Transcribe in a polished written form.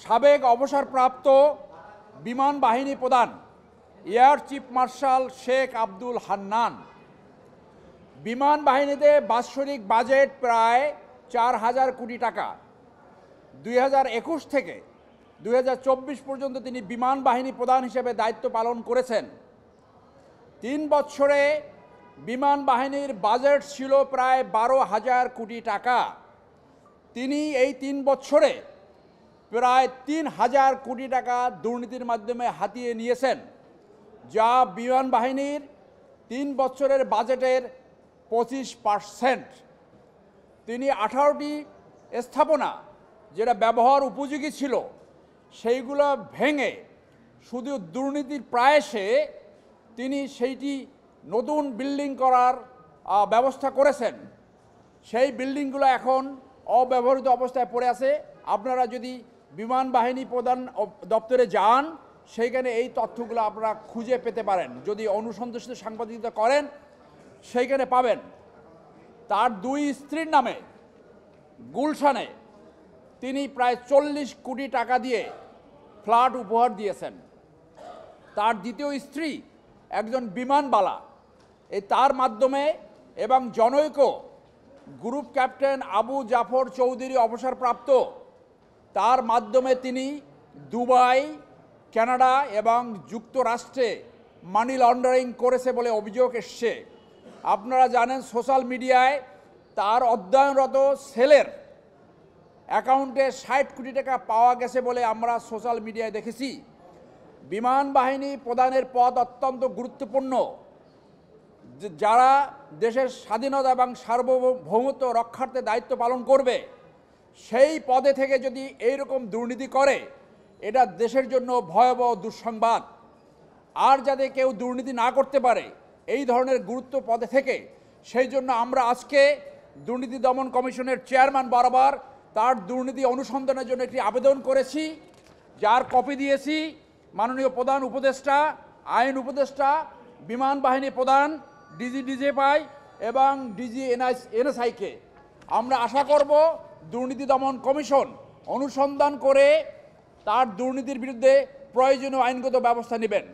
সাবেক অবসরপ্রাপ্ত বিমান বাহিনী প্রধান air chief marshal Sheikh Abdul Hannan বিমান বাহিনীতে বাৎসরিক বাজেট প্রায় ৪,০০০ কোটি টাকা। ২০২১ থেকে ২০২৪ পর্যন্ত তিনি বিমান বাহিনী প্রধান হিসেবে দায়িত্ব পালন করেছেন। ৩ বছরে বিমান বাহিনীর বাজেট ছিল প্রায় ১২,০০০ কোটি টাকা। তিনি এই ৩ বছরে প্রায় ৩,০০০ কোটি টাকা দুর্নীতির মাধ্যমে হাতিয়ে নিয়েছেন, যা বিমান বাহিনীর ৩ বছরের বাজেটের ২৫%। তিনি ১৮টি স্থাপনা যেটা ব্যবহার উপযোগী ছিল সেইগুলো ভেঙে শুধু দুর্নীতির প্রায়শে তিনি সেইটি নতুন বিল্ডিং করার ব্যবস্থা করেছেন। সেই বিল্ডিংগুলো এখন অব্যবহৃত অবস্থায় পড়ে আছে। আপনারা যদি বিমান বাহিনী প্রধান দপ্তরে যান, সেইখানে এই তথ্যগুলো আপনারা খুঁজে পেতে পারেন। যদি অনুসন্ধিৎসু সাংবাদিকতা করেন সেইখানে পাবেন। তার ২ স্ত্রীর নামে গুলশানে তিনি প্রায় ৪০ কোটি টাকা দিয়ে ফ্ল্যাট উপহার দিয়েছেন। তার দ্বিতীয় স্ত্রী একজন বিমানবালা, তার মাধ্যমে এবং জনৈক গ্রুপ ক্যাপ্টেন আবু জাফর চৌধুরী অবসরপ্রাপ্ত, তার মাধ্যমে তিনি দুবাই, কানাডা এবং যুক্তরাষ্ট্রে মানি লন্ডারিং করেছে বলে অভিযোগ এসছে। আপনারা জানেন সোশ্যাল মিডিয়ায় তার অধ্যয়নরত ছেলের অ্যাকাউন্টে ৬০ কোটি টাকা পাওয়া গেছে বলে আমরা সোশ্যাল মিডিয়ায় দেখেছি। বিমান বাহিনী প্রধানের পদ অত্যন্ত গুরুত্বপূর্ণ। যারা দেশের স্বাধীনতা এবং সার্বভৌমত্ব রক্ষার্থে দায়িত্ব পালন করবে, সেই পদে থেকে যদি এইরকম দুর্নীতি করে, এটা দেশের জন্য ভয়াবহ দুঃসংবাদ। আর যাতে কেউ দুর্নীতি না করতে পারে এই ধরনের গুরুত্ব পদে থেকে, সেই জন্য আমরা আজকে দুর্নীতি দমন কমিশনের চেয়ারম্যান বরাবর তার দুর্নীতি অনুসন্ধানের জন্য একটি আবেদন করেছি, যার কপি দিয়েছি মাননীয় প্রধান উপদেষ্টা, আইন উপদেষ্টা, বিমান বাহিনী প্রধান, ডিজিএফআই এবং এনএসআইকে। আমরা আশা করব দুর্নীতি দমন কমিশন অনুসন্ধান করে তার দুর্নীতির বিরুদ্ধে প্রয়োজনীয় আইনগত ব্যবস্থা নেবেন।